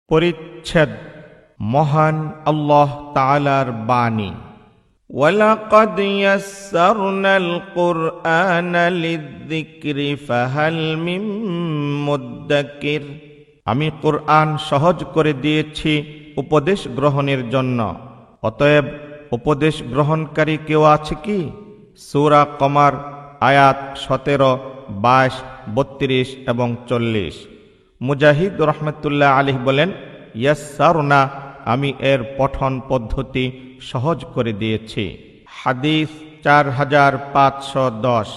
পরিচ্ছেদ মহান আল্লাহ তাআলার বাণী। ওয়ালাকাদ ইয়াসসারনাল কুরআনা লিযযিকরি ফাহাল মিন মুদ্দাকির। আমি কুরআন সহজ করে দিয়েছি উপদেশ গ্রহণের জন্য, অতএব উপদেশ গ্রহণকারী কেউ আছে কি? সূরা কমার আয়াত 17, 22, 32 এবং 40। মুজাহিদ রহমতুল্লাহ আলাইহি বলেন, ইয়াসসারনা, আমি এর পঠন পদ্ধতি সহজ করে দিয়েছি। হাদিস 4510।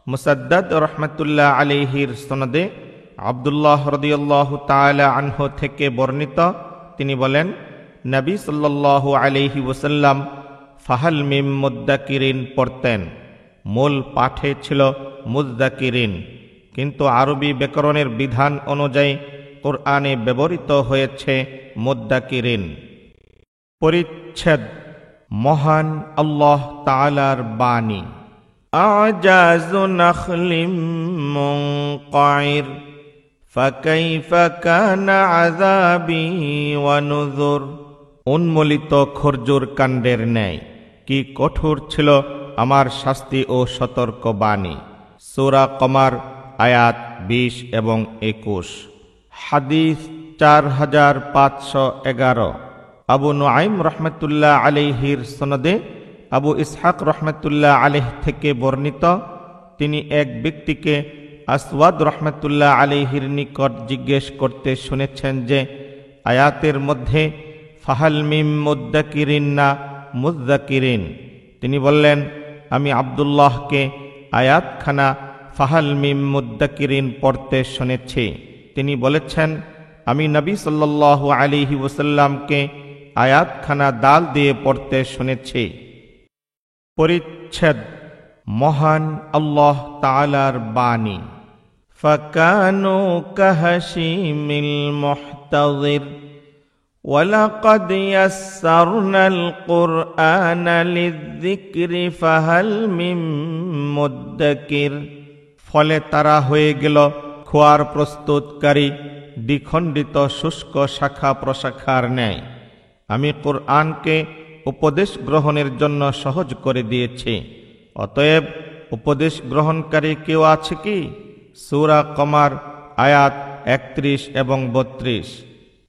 মুসাদ্দাদ রহমতুল্লাহ আলাইহির সনদে আব্দুল্লাহ রাদিয়াল্লাহু তাআলা আনহু থেকে বর্ণিত, তিনি বলেন, নবী সাল্লাল্লাহু আলাইহি ওয়াসাল্লাম ফাহাল মিম মুদ্দাকিরিন পড়তেন। মূল পাঠে ছিল মুদ্দাকিরিন, কিন্তু আরবি ব্যাকরণের বিধান অনুযায়ী কুরআনে ব্যবহৃত হয়েছে মুদ্দাকিরিন। পরিচ্ছেদ মহান আল্লাহ তাআলার বাণী। আজাযু নাখলিম মুনকাইর ফাকাইফা কানা আযাবি ওয়া নুযুর। উন্মোলিত খরজুর কাণ্ডের ন্যায় কি কঠোর ছিল আমার শাস্তি ও সতর্ক বাণী। সূরা কমার আয়াত 20 এবং 21। হাদিস 4511। আবু নুআইম রহমতুল্লাহ আলাইহির সনদে আবু ইসহাক রহমতুল্লাহ আলাইহি থেকে বর্ণিত, তিনি এক ব্যক্তিকে আসওয়াদ রহমতুল্লাহ আলাইহির নিকট জিজ্ঞেস করতে শুনেছেন যে আয়াতের মধ্যে ফাহাল মিম মুদ্দাকিরিন না মুদ্দাকিরিন। তিনি বললেন, আমি আব্দুল্লাহকে আয়াতখানা ফাহাল মিম মুদ্দাকিরিন পড়তে শুনেছি। তিনি বলেছেন, আমি নবী সাল্লাল্লাহু আলাইহি ওয়াসাল্লামকে আয়াতখানা দাল দিয়ে পড়তে শুনেছি। পরিচ্ছেদ মহান আল্লাহ তাআলার বাণী। ফাকানু কাহাশিমিল মুহতাযির ওয়ালাকাদ ইয়াসসারনাল কুরআনা লিযযিকরি ফাহাল মিন মুদ্দাকির। ফলে তারা হয়ে গেল খোয়ার প্রস্তুতকারী দ্বিখণ্ডিত শুষ্ক শাখা প্রশাখার ন্যায়। আমি কুরআনকে উপদেশ গ্রহণের জন্য সহজ করে দিয়েছি, অতএব উপদেশ গ্রহণকারী কেউ আছে কি? সূরা কমার আয়াত 31 এবং 32।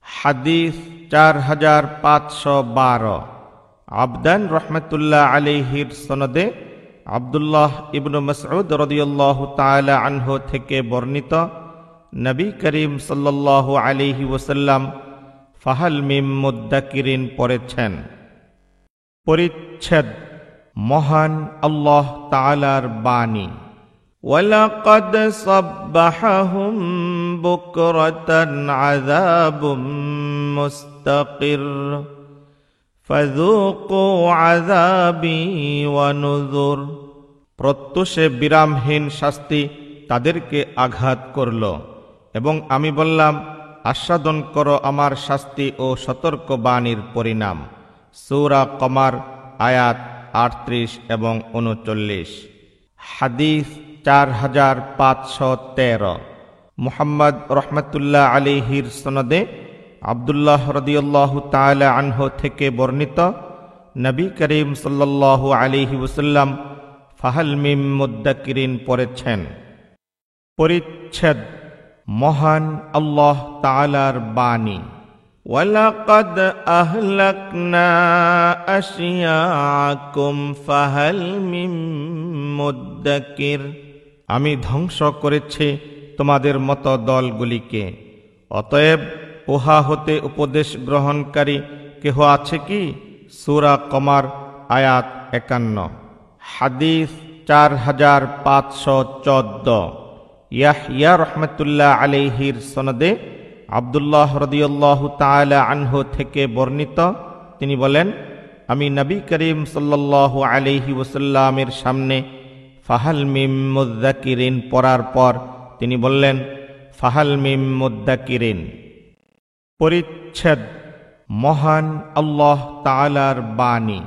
হাদিস 4512। আবদান রহমতুল্লাহ আলাইহির সনদে আব্দুল্লাহ ইবনু মাসউদ রাদিয়াল্লাহু তাআলা আনহু থেকে বর্ণিত, নবী করিম সাল্লাল্লাহু আলাইহি ওয়াসাল্লাম ফাহাল মিম মুদ্দাকিরিন পড়েছেন। পরিচ্ছেদ মহান আল্লাহ তাআলার বাণী। ওয়ালাকাদ সাব্বাহাহুম বুকরাতান আযাবুম মুস্তাকির ফাযুকু আযাবি ওয়া নুযুর। প্রত্যুষে বিরামহীন শাস্তি তাদেরকে আঘাত করল এবং আমি বললাম, আস্বাদন করো আমার শাস্তি ও সতর্ক বাণীর পরিণাম। সূরা কমার আয়াত 38 এবং 39। হাদিস 4513। মুহাম্মদ রহমতুল্লাহ আলাইহির সনদে আব্দুল্লাহ রাদিয়াল্লাহু তাআলা আনহু থেকে বর্ণিত, নবী করিম সাল্লাল্লাহু আলাইহি ওয়াসাল্লাম ফাহাল মিম মুদ্দাকিরিন পড়েছেন। পরিচ্ছেদ মহান আল্লাহ তাআলার বাণী। ওয়ালাকাদ আহলাকনা আশিয়াকুম ফাহাল মিন মুদ্দাকির। আমি ধ্বংস করেছি তোমাদের মতো দলগুলিকে, অতএব উহা হতে উপদেশ গ্রহণকারী কেহ আছে কি? সূরা কমার আয়াত 51। হাদিস 4514। ইয়াহইয়া রহমতুল্লাহ আলাইহির সনদে আব্দুল্লাহ রাদিয়াল্লাহু তাআলা আনহু থেকে বর্ণিত, তিনি বলেন, আমি নবী করিম সাল্লাল্লাহু আলাইহি ওয়াসাল্লামের সামনে ফাহাল মিম মুদ্দাকিরিন পড়ার পর তিনি বললেন, ফাহাল মিম মুদ্দাকিরিন। পরিচ্ছেদ মহান আল্লাহ তাআলার বাণী।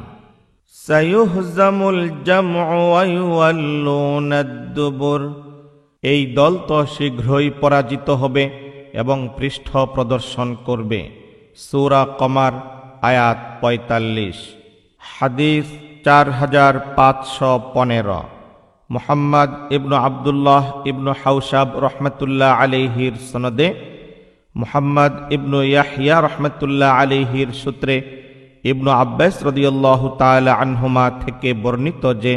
সায়ুহজামুল জামউ ওয়া ইউওয়াল্লুনাদ দুবুর। এই দল তো শীঘ্রই পরাজিত হবে এবং পৃষ্ঠ প্রদর্শন করবে। সূরা কমার আয়াত ৪৫। হাদিস ৪৫১৫। মুহাম্মদ ইবনু আবদুল্লাহ ইবনু হাউসাব রহমতুল্লাহ আলাইহির সনদে মুহাম্মদ ইবনু ইয়াহইয়া রহমতুল্লাহ আলাইহির সূত্রে ইবনু আব্বাস রাদিয়াল্লাহু তাআলা আনহুমা থেকে বর্ণিত যে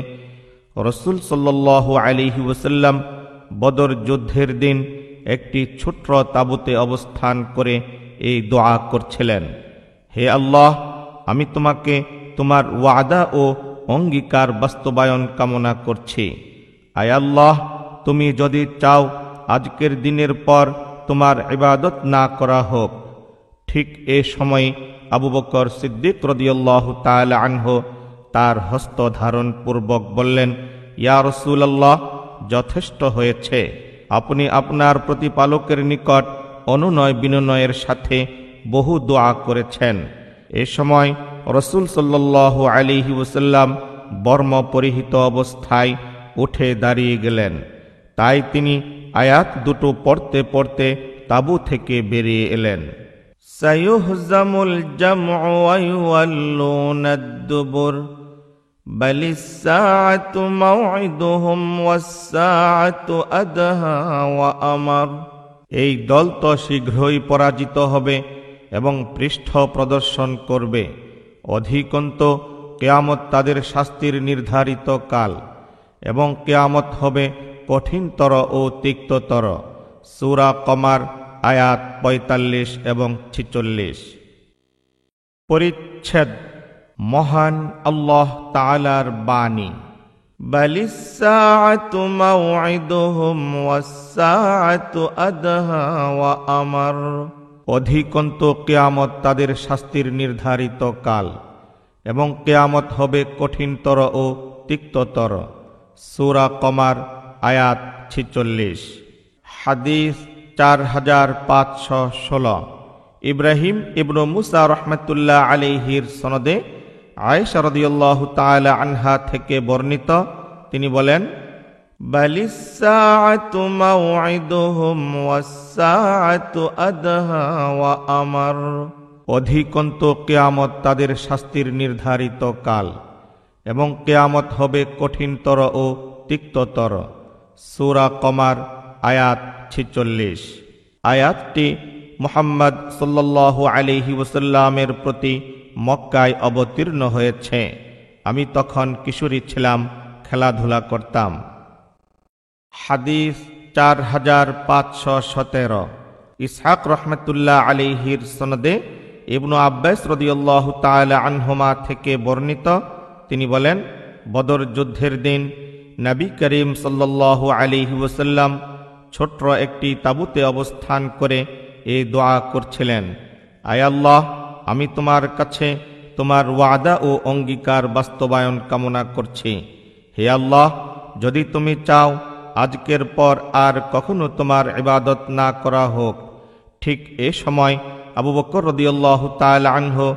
রাসূল সাল্লাল্লাহু আলাইহি ওয়াসাল্লাম বদর যুদ্ধের দিন একটি ছোট্ট তাঁবুতে অবস্থান করে এই দোয়া করছিলেন: হে আল্লাহ, আমি তোমাকে তোমার ওয়াদা ও অঙ্গীকার বাস্তবায়ন কামনা করছি। আয় আল্লাহ, তুমি যদি চাও আজকের দিনের পর তোমার ইবাদত না করা হোক। ঠিক এ সময় আবু বকর সিদ্দিক রাদিয়াল্লাহু তাআলা আনহু তার হস্ত ধারণ পূর্বক বললেন: ইয়া রাসূলুল্লাহ, যথেষ্ট হয়েছে। আপনি আপনার প্রতিপালকের নিকট অনুনয় বিনয়ের সাথে বহু দোয়া করেছেন। এ সময় রাসূল সাল্লাল্লাহু আলাইহি ওয়াসাল্লাম বর্ম পরিহিত অবস্থায় উঠে দাঁড়িয়ে গেলেন। তাই তিনি আয়াত দুটো পড়তে পড়তে তাঁবু থেকে বেরিয়ে এলেন। সায়ুহজামুল জামউ ওয়া ইউওয়াল্লুনাদ দুবুর বালিস সাআতু মাউইদুহুম ওয়াস সাআতু আদহা ওয়া আমর। এই দল তো শীঘ্রই পরাজিত হবে এবং পৃষ্ঠ প্রদর্শন করবে। অধিকন্ত কিয়ামত তাদের শাস্তির নির্ধারিত কাল, এবং কিয়ামত হবে কঠিনতর ও তিক্ততর। সূরা কমার আয়াত ৪৫ এবং ৪৬। পরিচ্ছেদ: মহান আল্লাহ তাআলার বাণী। বালিস সাআতু মাউইদুহুম ওয়াস সাআতু আদহা ওয়া আমর। অধিকন্ত কিয়ামত তাদের শাস্তির নির্ধারিত কাল, এবং কিয়ামত হবে কঠিনতর ও তিক্ততর। সূরা কমার আয়াত ৪৬। হাদিস ৪৫১৬। ইব্রাহিম ইবনু মুসা রহমতুল্লাহ আলাইহির সনদে আয়েশা রাদিয়াল্লাহু তাআলা আনহা থেকে বর্ণিত, তিনি বলেন: বালিস সাআতু মাউইদুহুম ওয়াস সাআতু আদহা ওয়া আমর। অধিকন্ত কিয়ামত তাদের শাস্তির নির্ধারিত কাল, এবং কিয়ামত হবে কঠিনতর ও তিক্ততর। সূরা কমার আয়াত ৪৬। আয়াতটি মুহাম্মদ সাল্লাল্লাহু আলাইহি ওয়াসাল্লামের প্রতি মক্কায় অবতীর্ণ হয়েছে। আমি তখন কিশোরী ছিলাম, খেলাধুলা করতাম। হাদিস ৪৫১৭। ইসহাক রহমতুল্লাহ আলাইহির সনদে ইবনু আব্বাস রাদিয়াল্লাহু তাআলা আনহুমা থেকে বর্ণিত, তিনি বলেন: বদর যুদ্ধের দিন নবী করিম সাল্লাল্লাহু আলাইহি ওয়াসাল্লাম ছোট্ট একটি তাঁবুতে অবস্থান করে এই দোয়া করছিলেন: আয় আল্লাহ, আমি তোমার কাছে তোমার ওয়াদা ও অঙ্গীকার বাস্তবায়ন কামনা করছি। হে আল্লাহ, যদি তুমি চাও আজকের পর আর কখনো তোমার ইবাদত না করা হোক। ঠিক এ সময় আবু বকর রাদিয়াল্লাহু তাআলা আনহু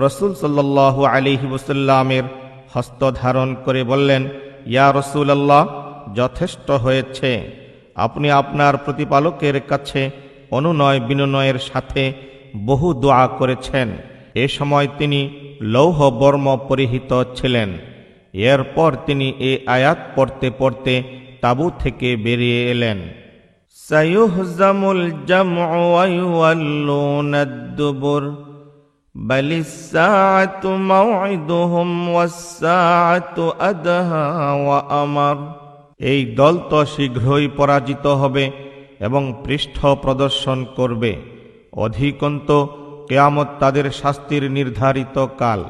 রাসূল সাল্লাল্লাহু আলাইহি ওয়াসাল্লামের হস্ত ধারণ করে বললেন: ইয়া রাসূলুল্লাহ, যথেষ্ট হয়েছে। আপনি আপনার প্রতিপালকের কাছে অনুনয় বিনয়ের সাথে বহু দোয়া করেছেন। এ সময় তিনি লৌহ বর্ম পরিহিত ছিলেন। এরপর তিনি এ আয়াত পড়তে পড়তে তাঁবু থেকে বেরিয়ে এলেন: সায়ুহজামুল জামউ ওয়া ইউওয়াল্লুনাদ দুবুর বালিস সাআতু মাউইদুহুম ওয়াস সাআতু আদহা ওয়া আমর। এই দল তো শীঘ্রই পরাজিত হবে এবং পৃষ্ঠ প্রদর্শন করবে। অধিকন্ত কিয়ামত তাদের শাস্তির নির্ধারিত কাল,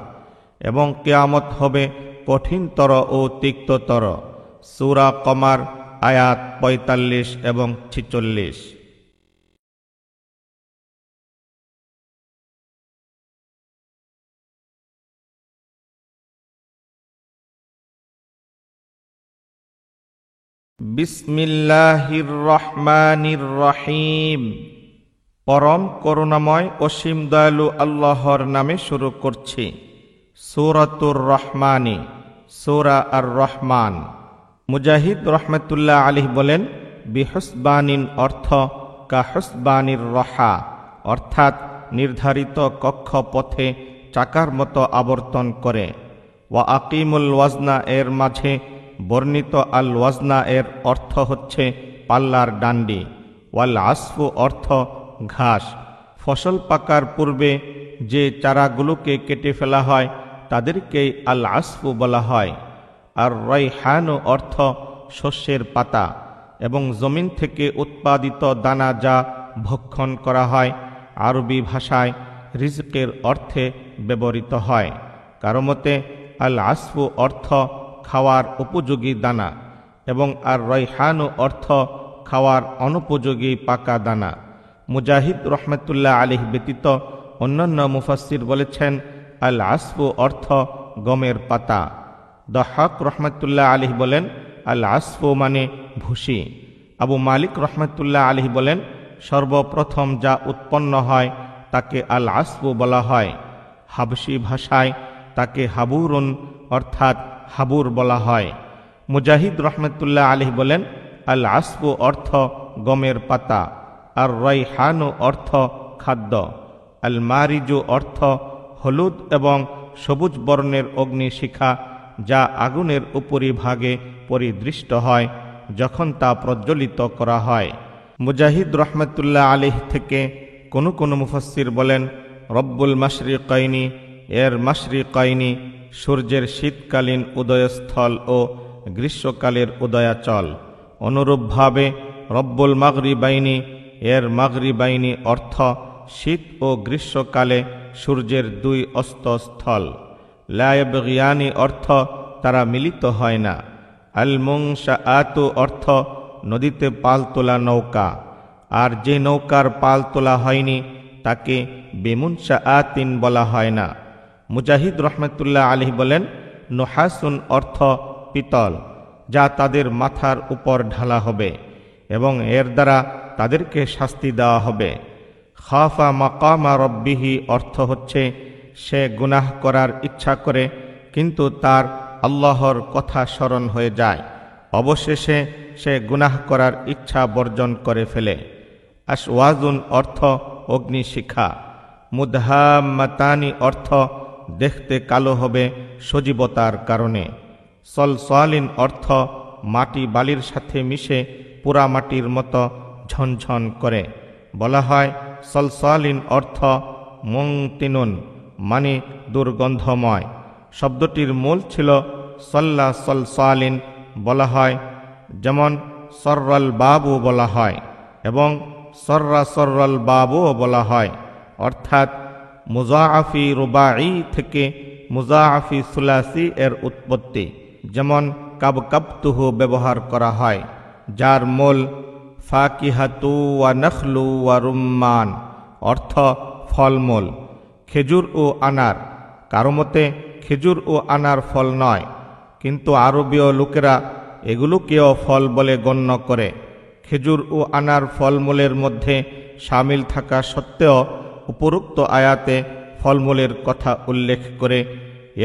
এবং কিয়ামত হবে কঠিনতর ও তিক্ততর। সূরা কমার আয়াত ৪৫ এবং ৪৬। বিসমিল্লাহির রহমানির রহিম। পরম করুণাময় অসীম দয়ালু আল্লাহর নামে শুরু করছি। সূরাতুর রহমানি, সূরা আর রহমান। মুজাহিদ রহমতুল্লাহ আলাইহি বলেন, বিহসবানিন অর্থ কাহসবানির রহা, অর্থাৎ নির্ধারিত কক্ষপথে চাকার মতো আবর্তন করে। ওয়া আকিমুল ওয়াজনা এর মাঝে বর্ণিত আল ওয়াজনা এর অর্থ হচ্ছে পাল্লার ডান্ডি। ওয়াল আসফু অর্থ ঘাস। ফসল পাকার পূর্বে যে চারাগুলোকে কেটে ফেলা হয় তাদেরকেই আল আসফু বলা হয়। আর রাইহানু অর্থ শস্যের পাতা এবং জমিন থেকে উৎপাদিত দানা যা ভক্ষণ করা হয়, আরবি ভাষায় রিজকের অর্থে ব্যবহৃত হয়। কারো মতে আল আসফু অর্থ খাওয়ার উপযোগী দানা এবং আর রাইহানু অর্থ খাওয়ার অনুপযোগী পাকা দানা। মুজাহিদ রহমতুল্লাহ আলাইহি ব্যতীত অন্যান্য মুফাসসির বলেছেন আল আসফু অর্থ গমের পাতা। দহাক রহমতুল্লাহ আলাইহি বলেন আল আসফু মানে ভুসি। আবু মালিক রহমতুল্লাহ আলাইহি বলেন সর্বপ্রথম যা উৎপন্ন হয় তাকে আল আসফু বলা হয়। হাবশি ভাষায় তাকে হাবুরুন অর্থাৎ হাবুর বলা হয়। মুজাহিদ রহমতুল্লাহ আলাইহি বলেন আল আসফু অর্থ গমের পাতা, আর রাইহানু অর্থ খাদ্য। আল মারিজু অর্থ হলুদ এবং সবুজ বর্ণের অগ্নিশিখা যা আগুনের উপরিভাগে পরিদৃষ্ট হয় যখন তা প্রজ্বলিত করা হয়। মুজাহিদ রহমতুল্লাহ আলাইহি থেকে কোনো মুফাসসির বলেন রব্বুল মাশরিকাইনি এর মাশরিকাইনি সূর্যের শীতকালীন উদয়স্থল ও গ্রীষ্মকালের উদয়াচল। অনুরূপভাবে রব্বুল মাগরিবাইনি এর মাগরিবাইনি অর্থ শীত ও গ্রীষ্মকালে সূর্যের দুই অস্তস্থল। লা ইয়াবগিয়ানি অর্থ তারা মিলিত হয় না। আল মুনশাআতু অর্থ নদীতে পাল তোলা নৌকা, আর যে নৌকার পাল তোলা হয়নি তাকে বেমুনশাআতিন বলা হয় না। মুজাহিদ রহমতুল্লাহ আলাইহি বলেন নুহাসুন অর্থ পিতল, যা তাদের মাথার উপর ঢালা হবে এবং এর দ্বারা তাদেরকে শাস্তি দেওয়া হবে। খাফা মাকামা রব্বিহি অর্থ হচ্ছে সে গুনাহ করার ইচ্ছা করে কিন্তু তার আল্লাহর কথা স্মরণ হয়ে যায়, অবশেষে সে গুনাহ করার ইচ্ছা বর্জন করে ফেলে। আশওয়াজুন অর্থ অগ্নিশিখা। মুদহাম্মাতানি অর্থ দেখতে কালো হবে সজীবতার কারণে। সলসলিন অর্থ মাটি বালির সাথে মিশে পুরা মাটির মতো ঝনঝন করে। বলা হয় সলসলিন অর্থ মুংতিনুন মানে দুর্গন্ধময়। শব্দটির মূল ছিল সল্লা সলসালিন বলা হয়, যেমন সর্রাল বাবু বলা হয় এবং সর্রাল বাবুও বলা হয়, অর্থাৎ মুজাআফি রুবাই থেকে মুজাআফি সুলাসি এর উৎপত্তি। যেমন কাবকাবতুহু ব্যবহার করা হয়, যার মূল ফাকিহাতু ওয়া নখলু ওয়া রুম্মান অর্থ ফলমূল। খেজুর ও আনার, কারো মতে খেজুর ও আনার ফল নয়, কিন্তু আরবীয় লোকেরা এগুলোকেও ফল বলে গণ্য করে। খেজুর ও আনার ফলমূলের মধ্যে শামিল থাকা সত্ত্বেও উপরোক্ত আয়াতে ফলমূলের কথা উল্লেখ করে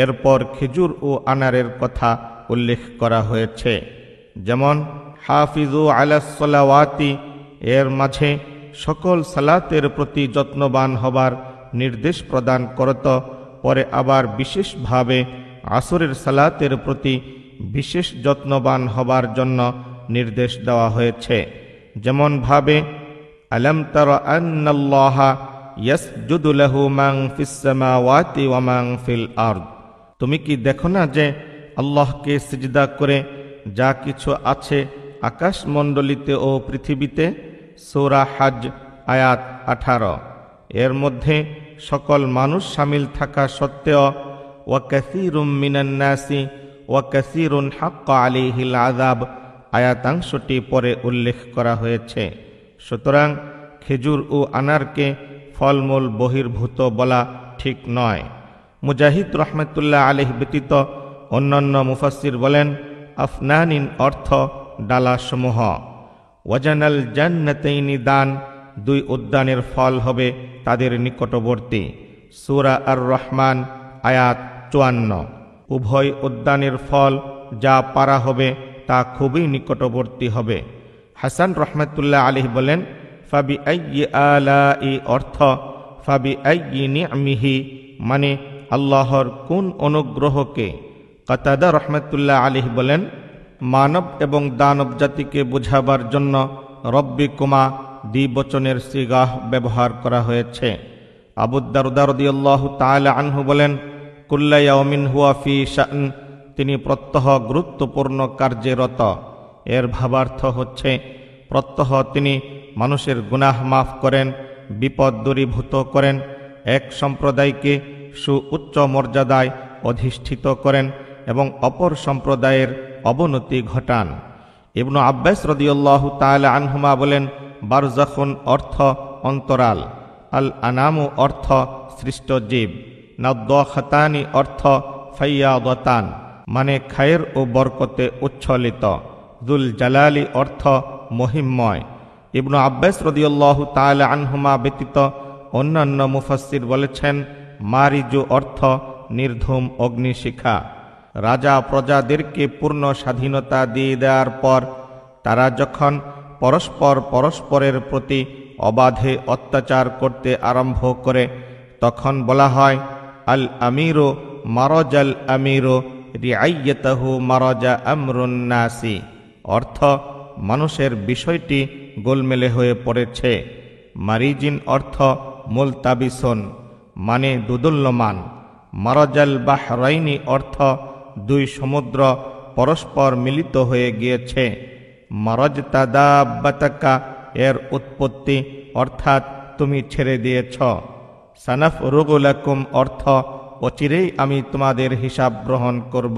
এরপর খেজুর ও আনারের কথা উল্লেখ করা হয়েছে। যেমন হাফিজু আলাস সালাওয়াতি এর মাঝে সকল সালাতের প্রতি যত্নবান হবার নির্দেশ প্রদান করত, পরে আবার বিশেষভাবে আসরের সালাতের প্রতি বিশেষ যত্নবান হবার জন্য নির্দেশ দেওয়া হয়েছে। যেমন ভাবে আলাম তারা আন্নাল্লাহা ইয়াসজুদু লাহু মান ফিস সামাওয়াতি ওয়া মান ফিল আরদ, তুমি কি দেখো না যে আল্লাহকে সিজদা করে যা কিছু আছে আকাশমণ্ডলীতে ও পৃথিবীতে। সূরা হজ আয়াত 18। এর মধ্যে সকল মানুষ শামিল থাকা সত্ত্বেও ওয়া কাসীরুম মিনান নাসি ওয়া কাসীরুন হাক্কা আলাইহিল আযাব আয়াতাংশটি পরে উল্লেখ করা হয়েছে। সুতরাং খেজুর ও আনারকে ফলমূল বহির্ভূত বলা ঠিক নয়। মুজাহিদ রহমতুল্লাহ আলাইহি ব্যতীত অন্যান্য মুফাসসির বলেন আফনানিন অর্থ ডালাসমূহ। ওয়াজানাল জান্নাতাইনি দান, দুই উদ্যানের ফল হবে তাদের নিকটবর্তী। সূরা আর রহমান আয়াত 54। উভয় উদ্যানের ফল যা পারা হবে তা খুবই নিকটবর্তী হবে। হাসান রহমতুল্লাহ আলাইহি বলেন ফাবি আইয়ি আলাই অর্থ ফাবি আইয়ি নি'মিহি মানে আল্লাহর কোন অনুগ্রহকে। কাতাদা রহমতুল্লাহ আলাইহি বলেন, মানব এবং দানব জাতিকে বোঝাবার জন্য রব্বিকুমা দ্বিবচনের সিগাহ ব্যবহার করা হয়েছে। আবু দারদা রাদিয়াল্লাহু তাআলা আনহু বলেন, কুল্লা ইয়াউমিন হুয়া ফি শা'n, তিনি প্রত্যহ গুরুত্বপূর্ণ কার্যে রত। এর ভাবার্থ হচ্ছে প্রত্যহ তিনি মানুষের গুনাহ মাফ করেন, বিপদ দূরীভূত করেন, এক সম্প্রদায়কে সুউচ্চ মর্যাদায় অধিষ্ঠিত করেন এবং অপর সম্প্রদায়ের অবনতি ঘটান। ইবনু আব্বাস রাদিয়াল্লাহু তাআলা আনহুমা বলেন, বারজাখুন অর্থ অন্তরাল, আল আনামু অর্থ সৃষ্ট জীব, নাদ্দাখাতানি অর্থ ফাইয়াদাতান মানে খায়ের ও বরকতে উচ্ছলিত, যুল জালালি অর্থ মহিমময়। ইবনু আব্বাস রাদিয়াল্লাহু তাআলা আনহুমা ব্যতীত অন্যান্য মুফাসসির বলেছেন, মারিজু অর্থ নির্ধূম অগ্নিশিখা। রাজা প্রজাদেরকে পূর্ণ স্বাধীনতা দিয়ে দেওয়ার পর তারা যখন পরস্পরের প্রতি অবাধে অত্যাচার করতে আরম্ভ করে তখন বলা হয়, আল আমিরু মারাজাল আমিরু রিআইয়াতাহু মারাজা আমরুন নাসি অর্থ মানুষের বিষয়টি গোলমেলে হয়ে পড়েছে। মারিজিন অর্থ মুলতাবিসুন মানে দুদুল্যমান। মারাজাল বাহরাইনি অর্থ দুই সমুদ্র পরস্পর মিলিত হয়ে গিয়েছে। মারাজতা দাব্বাতাকা এর উৎপত্তি অর্থাৎ তুমি ছেড়ে দিয়েছ। সানাফরুগু লাকুম অর্থ অচিরেই আমি তোমাদের হিসাব গ্রহণ করব,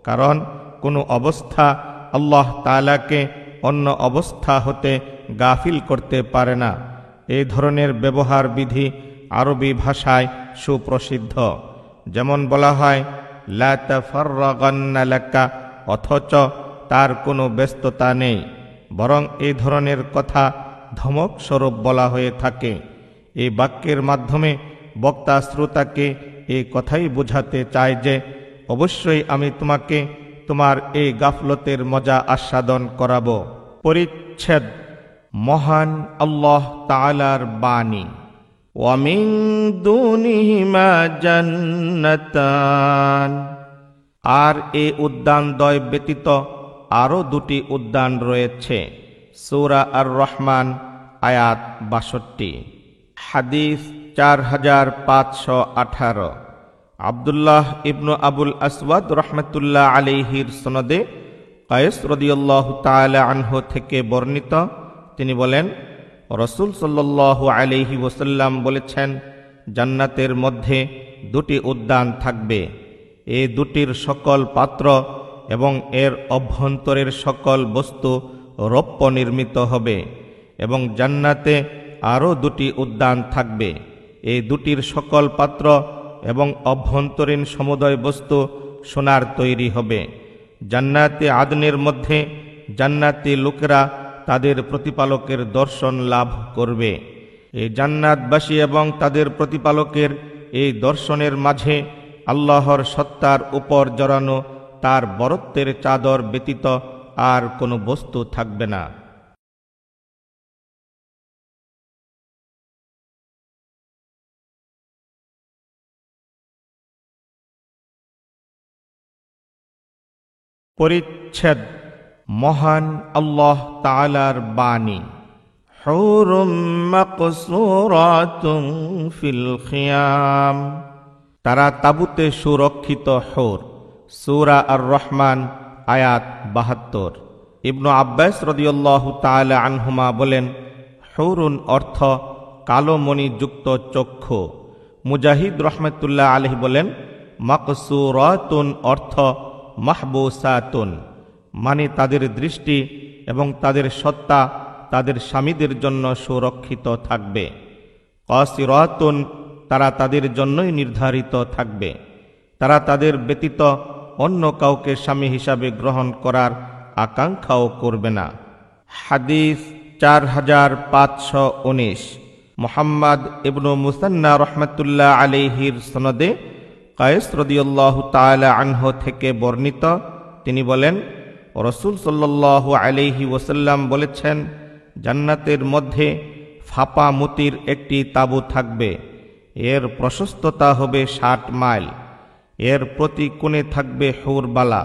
কারণ কোনো অবস্থা আল্লাহ তাআলাকে অন্য অবস্থা হতে গাফিল করতে পারে না। এই ধরনের ব্যবহার বিধি আরবি ভাষায় সুপ্রসিদ্ধ। যেমন বলা হয়, লা তাফাররাগান্না লাকা, অথচ তার কোনো ব্যস্ততা নেই, বরং এই ধরনের কথা ধমক স্বরূপ বলা হয়ে থাকে। এই বাক্যের মাধ্যমে বক্তা শ্রোতাকে এই কথাই বোঝাতে চায় যে অবশ্যই আমি তোমাকে তোমার এই গাফলতের মজা আস্বাদন করাবো। পরিচ্ছেদ মহান আল্লাহ তাআলার বাণী। ওয়া মিন দুনিহিমা জান্নাতান, আর এই উদ্যানদ্বয় ব্যতীত আরও দুটি উদ্যান রয়েছে। সূরা আর রহমান আয়াত ৬২। হাদিস ৪৫১৮। আব্দুল্লাহ ইবনু আবুল আসওয়াদ রহমতুল্লাহ আলাইহির সনদে কায়েস রাদিয়াল্লাহু তাআলা আনহু থেকে বর্ণিত, তিনি বলেন, রাসূল সাল্লাল্লাহু আলাইহি ওয়াসাল্লাম বলেছেন, জান্নাতের মধ্যে দুটি উদ্যান থাকবে। এই দুটির সকল পাত্র এবং এর অভ্যন্তরের সকল বস্তু রৌপ্য নির্মিত হবে এবং জান্নাতে আরও দুটি উদ্যান থাকবে। এই দুটির সকল পাত্র এবং অভ্যন্তরীণ সমুদয় বস্তু সোনার তৈরি হবে। জান্নাতে আদনের মধ্যে জান্নাতি লোকেরা তাদের প্রতিপালকের দর্শন লাভ করবে। এই জান্নাতবাসী এবং তাদের প্রতিপালকের এই দর্শনের মাঝে আল্লাহর সত্তার উপর জড়ানো তার বরত্বের চাদর ব্যতীত আর কোনো বস্তু থাকবে না। পরিচ্ছেদ মহান আল্লাহ তাআলার বাণী। হুরুম মাকসুরাতুন ফিল খিয়াম, তারা তাবুতে সুরক্ষিত হুর। সূরা আর রহমান আয়াত ৭২। ইবনু আব্বাস রাদিয়াল্লাহু তাআলা আনহুমা বলেন, হুরুন অর্থ কালো মণিযুক্ত চক্ষু। মুজাহিদ রহমতুল্লাহ আলাইহি বলেন, মাকসুরাতুন অর্থ মাহবুসাতুন মানে তাদের দৃষ্টি এবং তাদের সত্তা তাদের স্বামীদের জন্য সুরক্ষিত থাকবে। কাসিরাতুন তারা তাদের জন্যই নির্ধারিত থাকবে, তারা তাদের ব্যতীত অন্য কাউকে স্বামী হিসাবে গ্রহণ করার আকাঙ্ক্ষাও করবে না। হাদিস ৪৫১৯। মুহাম্মদ ইবনু মুসান্না রহমতুল্লাহ আলাইহির সনদে কায়েস রাদিয়াল্লাহু তাআলা আনহু থেকে বর্ণিত, তিনি বলেন, রাসূল সাল্লাল্লাহু আলাইহি ওয়াসাল্লাম বলেছেন, জান্নাতের মধ্যে ফাঁপা মতির একটি তাঁবু থাকবে, এর প্রশস্ততা হবে 60 মাইল, এর প্রতি কোণে থাকবে হুরবালা,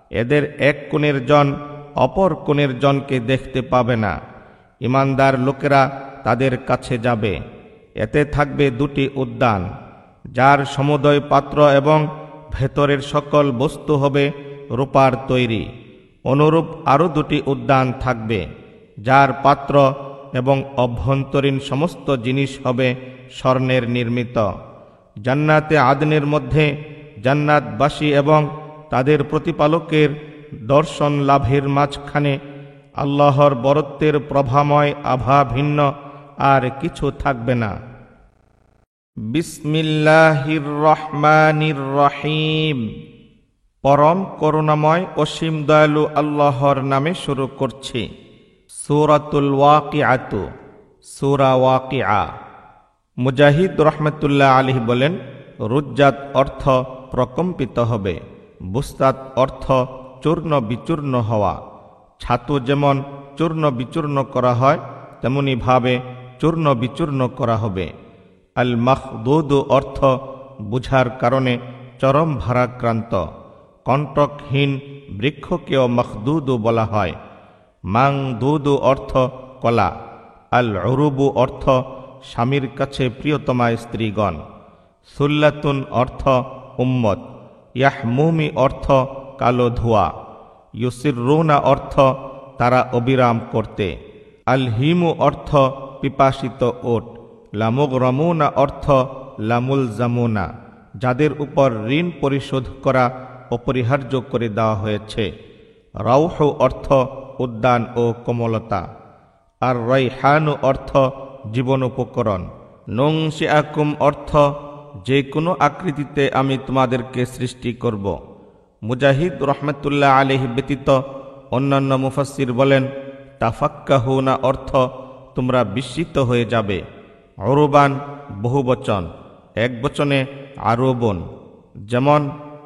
এদের এক কোণের জন অপর কোণের জনকে দেখতে পাবে না। ইমানদার লোকেরা তাদের কাছে যাবে, এতে থাকবে 2টি উদ্যান, যার সমুদয় পাত্র এবং ভেতরের সকল বস্তু হবে রূপার তৈরি। অনুরূপ আরও 2টি উদ্যান থাকবে, যার পাত্র এবং অভ্যন্তরীণ সমস্ত জিনিস হবে স্বর্ণের নির্মিত। জান্নাতে আদনের মধ্যে জান্নাতবাসী এবং তাদের প্রতিপালকের দর্শন লাভের মাঝখানে আল্লাহর বরত্বের প্রভাময় আভা ভিন্ন আর কিছু থাকবে না। বিসমিল্লাহির রহমানির রহিম। পরম করুণাময় অসীম দয়ালু আল্লাহর নামে শুরু করছি। সূরাতুল ওয়াকিআতু, সূরা ওয়াকিআ। মুজাহিদ রহমতুল্লাহ আলাইহি বলেন, রুজ্জাত অর্থ প্রকম্পিত হবে, বুস্তাত অর্থ চূর্ণ বিচূর্ণ হওয়া। ছাতু যেমন চূর্ণ বিচূর্ণ করা হয়, তেমনি ভাবে চূর্ণ বিচূর্ণ করা হবে। আল মাখদুদ অর্থ বুঝার কারণে চরম ভারাক্রান্ত। কণ্টকহীন বৃক্ষকেও মাখদুদ বলা হয়। মাংদুদ অর্থ কলা। আল উরুবু অর্থ স্বামীর কাছে প্রিয়তমা স্ত্রীগণ। সুল্লাতুন অর্থ উম্মত। ইয়াহমুমি অর্থ কালো ধোয়া। ইউসিররুনা অর্থ তারা অবিরাম করতে। আল হিমু অর্থ পিপাসিত ওট। লামুগরামুনা অর্থ লামুল জামুনা, যাদের উপর ঋণ পরিশোধ করা অপরিহার্য করে দেওয়া হয়েছে। রাউহ অর্থ উদ্যান ও কোমলতা। আর রাইহানু অর্থ জীবন উপকরণ। নংশিআকুম অর্থ যে কোনো আকৃতিতে আমি তোমাদেরকে সৃষ্টি করব। মুজাহিদ রহমতুল্লাহ আলাইহি ব্যতীত অন্যান্য মুফাসসির বলেন, তাফাক্কাহুনা অর্থ তোমরা বিস্মিত হয়ে যাবে। উরুবান বহুবচন, একবচনে আরুবুন। যেমন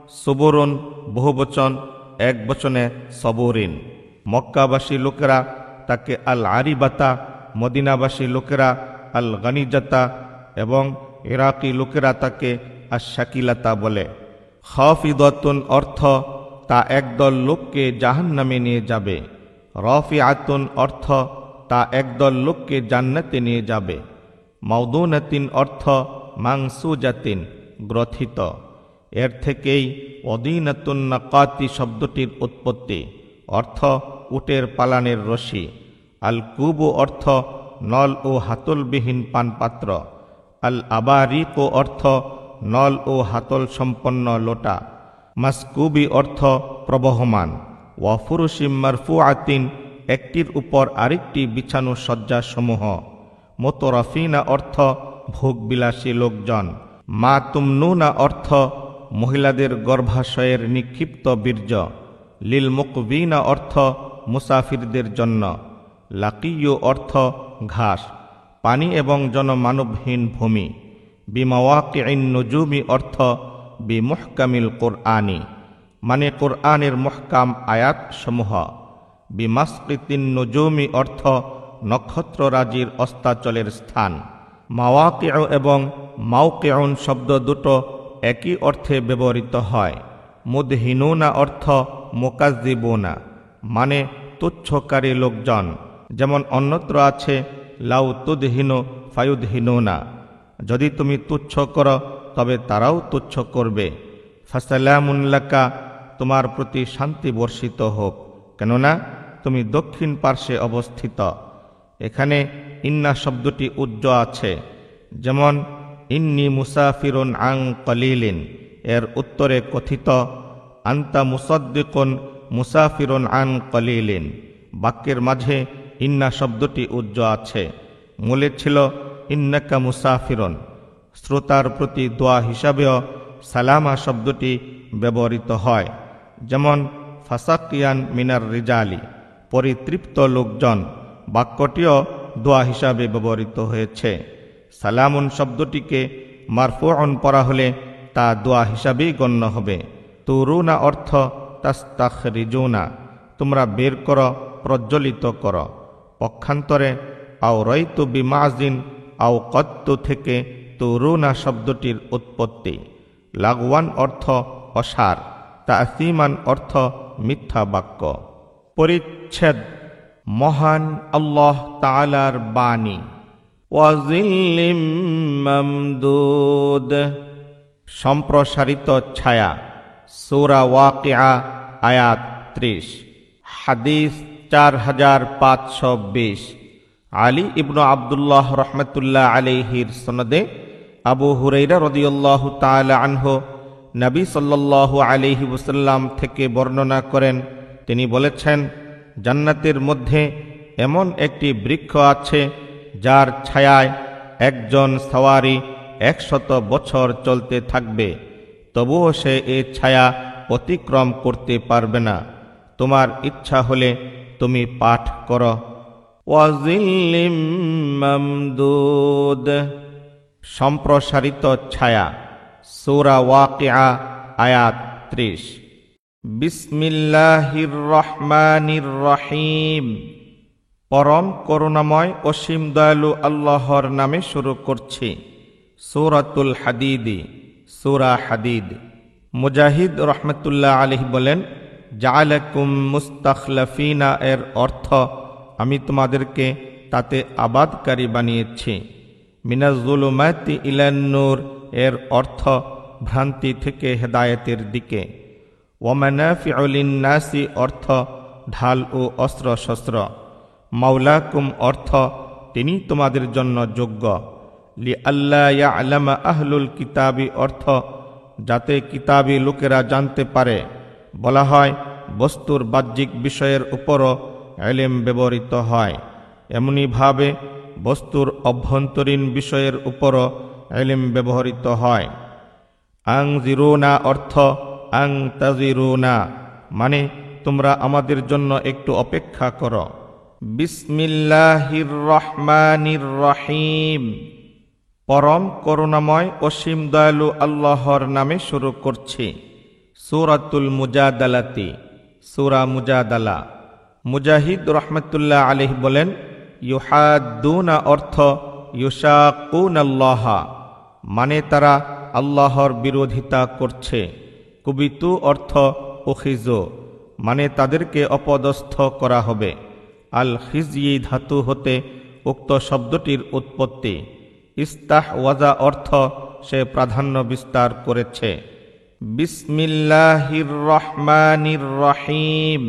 সুবুরুন বহুবচন, একবচনে সবুরিন। মক্কাবাসী লোকেরা তাকে আল আরিবাতা, মদিনাবাসী লোকেরা আল গানিজাতা এবং ইরাকি লোকেরা তাকে আশ-শাকিলাতা বলে। খাফিদাতুন অর্থ তা একদল লোককে জাহান্নামে নিয়ে যাবে। রাফিআতুন অর্থ তা একদল লোককে জান্নাতে নিয়ে যাবে। মাউদুনাতিন অর্থ মাংসুজাতিন, গ্রথিত। এর থেকেই অদিনাতুন নাকাতি শব্দটির উৎপত্তি, অর্থ উটের পালানের রশি। আল কুবু অর্থ নল ও হাতলবিহীন পানপাত্র। আল আবারিক অর্থ নল ও হাতল সম্পন্ন লোটা। মাসকুবি অর্থ প্রবহমান। ওয়াফুরুশিম মারফুআতিন একটির উপর আরেকটি বিছানো সজ্জাসমূহ। মোতরাফিনা অর্থ ভোগবিলাসী লোকজন। মা তুমনুনা অর্থ মহিলাদের গর্ভাশয়ের নিক্ষিপ্ত বীর্য। লিল মুকবিনা অর্থ মুসাফিরদের জন্য। লাকিয়ু অর্থ ঘাস, পানি এবং জনমানবহীন ভূমি। বিমাওয়াকিইন নুজুমি অর্থ বিমুহকামিল কোরআনি, মানে কোরআনের মুহকাম আয়াত সমূহ। বিমাসকিতিন নুজুমি অর্থ নক্ষত্ররাজির অস্তাচলের স্থান। মাওয়াকিউ এবং মাওকিউন শব্দ দুটো একই অর্থে ব্যবহৃত হয়। মুদহিনুনা অর্থ মুকাজ্জিবুনা, মানে তুচ্ছকারী লোকজন। যেমন অন্যত্র আছে লাউ তুদহিনু ফায়ুদহিনুনা, যদি তুমি তুচ্ছ করো তবে তারাও তুচ্ছ করবে। ফাসালামুন লাকা, তোমার প্রতি শান্তি বর্ষিত হোক, কেননা তুমি দক্ষিণ পার্শ্বে অবস্থিত। এখানে ইন্না শব্দটি উজ্জ আছে। যেমন ইন্নি মুসাফিরুন আং কলিলিন, এর উত্তরে কথিত আন্তা মুসাদ্দিকুন মুসাফিরুন আন কলিলিন। বাক্যের মাঝে ইন্না শব্দটি উজ্জ আছে। মূলে ছিল ইন্নাকা মুসাফিরুন। শ্রোতার প্রতি দোয়া হিসাবেও সালামা শব্দটি ব্যবহৃত হয়। যেমন ফাসাকিয়ান মিনার রিজালি, পরিতৃপ্ত লোকজন। বাক্যটিও দোয়া হিসাবে ব্যবহৃত হয়েছে। সালামুন শব্দটিকে মারফুউন পড়া হলে তা দোয়া হিসাবেই গণ্য হবে। তুরুনা অর্থ তাস্তাখরিজুনা, তোমরা বের করো, প্রজ্বলিত করো। পক্ষান্তরে আও রাইতু বিমাজিন আও কত্তু থেকে তুরুনা শব্দটির উৎপত্তি। লাগওয়ান অর্থ অসার, তাসিমান অর্থ মিথ্যা বাক্য। পরিচ্ছেদ মহান আল্লাহ তাআলার বাণী। ওয়াজিল্লিম মামদুদ সম্প্রসারিত ছায়া। সূরা ওয়াকিয়া আয়াত 30। হাদিস 4520। আলী ইবনু আব্দুল্লাহ রহমতুল্লাহ আলাইহির সনদে আবু হুরাইরা রাদিয়াল্লাহু তাআলা আনহু নবী সাল্লাল্লাহু আলাইহি ওয়াসাল্লাম থেকে বর্ণনা করেন, তিনি বলেছেন, জান্নাতের মধ্যে এমন একটি বৃক্ষ আছে যার ছায়ায় একজন সওয়ারি 100 বছর চলতে থাকবে, তবুও সে এই ছায়া অতিক্রম করতে পারবে না। তোমার ইচ্ছা হলে তুমি পাঠ করো। ওয়াজিল্লিম মামদুদ সম্প্রসারিত ছায়া। সূরা ওয়াকিয়া আয়াত 30। বিসমিল্লাহির রহমানির রহিম পরম করুণাময় অসীম দয়ালু আল্লাহর নামে শুরু করছি। সূরাতুল হাদিদ সূরা হাদিদ। মুজাহিদ রহমতুল্লাহ আলাইহি বলেন, জাআলাকুম মুস্তাখলাফিনা এর অর্থ আমি তোমাদেরকে তাতে আবাদকারী বানিয়েছি। মিনাজ যুলুমাতি ইলান নূর এর অর্থ ভ্রান্তি থেকে হেদায়েতের দিকে। ওয়া মানাফিউ লিন-নাসি অর্থ ঢাল ও অস্ত্র শস্ত্র। মাওলাকুম অর্থ তিনি তোমাদের জন্য যোগ্য। লিআল্লা ইয়ালামা আহলুল কিতাবি অর্থ যাতে কিতাবী লোকেরা জানতে পারে। বলা হয় বস্তুর বাহ্যিক বিষয়ের উপরও ইলম ব্যবহৃত হয়, এমনিভাবে বস্তুর অভ্যন্তরীণ বিষয়ের উপরও ইলম ব্যবহৃত হয়। আনজিরুনা অর্থ আনতাজিরুনা মানে তোমরা আমাদের জন্য একটু অপেক্ষা করো। বিসমিল্লাহির রহমানির রহিম পরম করুণাময় অসীম দয়ালু আল্লাহর নামে শুরু করছি। সূরাতুল মুজাদালাতি সূরা মুজাদালা। মুজাহিদ রহমতুল্লাহ আলাইহি বলেন, ইউহাদ্দুনা অর্থ ইউশাকুনাল্লাহ মানে তারা আল্লাহর বিরোধিতা করছে। কুবিতু অর্থ উখিজু মানে তাদেরকে অপদস্থ করা হবে। আল খিজয়ি ধাতু হতে উক্ত শব্দটির উৎপত্তি। ইস্তাহওয়াজা অর্থ সে প্রাধান্য বিস্তার করেছে। বিসমিল্লাহির রহমানির রহিম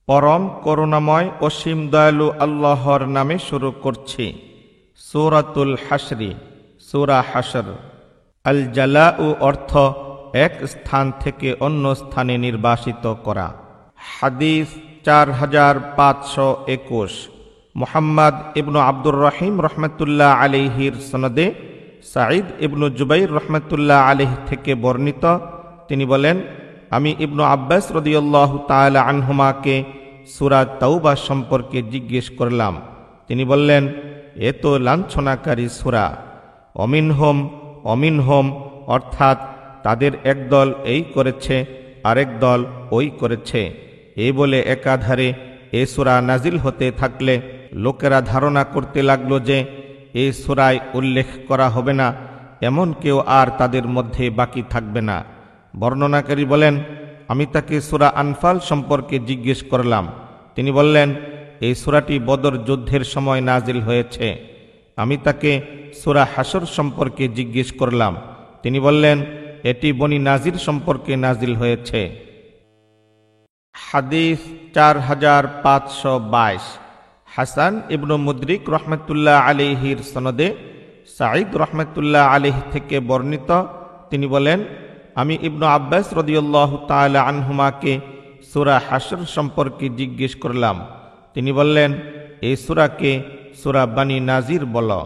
পরম করুণাময় অসীম দয়ালু আল্লাহর নামে শুরু করছি। সূরাতুল হাশরি সূরা হাশর। আল জালাউ অর্থ এক স্থান থেকে অন্য স্থানে নির্বাসিত করা। হাদিস 4521। মুহাম্মদ ইবনু আব্দুর রহিম রহমতুল্লাহ আলাইহির সনদে সাঈদ ইবনু জুবাইর রহমতুল্লাহ আলাইহি থেকে বর্ণিত, তিনি বলেন, আমি ইবনু আব্বাস রাদিয়াল্লাহু তাআলা আনহুমাকে সূরা তাওবা সম্পর্কে জিজ্ঞেস করলাম। তিনি বললেন, এ তো লাঞ্ছনাকারী সূরা। অমিনহুম অর্থাৎ তাদের একদল এই করেছে আরেক দল ওই করেছে, এই বলে একাধারে এ সূরা নাজিল হতে থাকলে লোকেরা ধারণা করতে লাগলো যে এই সূরায় উল্লেখ করা হবে না এমন কেউ আর তাদের মধ্যে বাকি থাকবে না। বর্ণনাকারী বলেন, আমি তাকে সূরা আনফাল সম্পর্কে জিজ্ঞেস করলাম। তিনি বললেন, এই সূরাটি বদর যুদ্ধের সময় নাজিল হয়েছে। আমি তাকে সূরা হাশর সম্পর্কে জিজ্ঞেস করলাম। তিনি বললেন, এটি বনি নাজির সম্পর্কে নাজিল হয়েছে। হাদিস 4522। হাসান ইবনু মুদরিক রহমতুল্লাহ আলাইহির সনদে সাঈদ রহমতুল্লাহ আলাইহি থেকে বর্ণিত, তিনি বলেন, আমি ইবনু আব্বাস রাদিয়াল্লাহু তাআলা আনহুমাকে সূরা হাশর সম্পর্কে জিজ্ঞেস করলাম। তিনি বললেন, এই সূরাকে সূরা বানি নাজির বলো।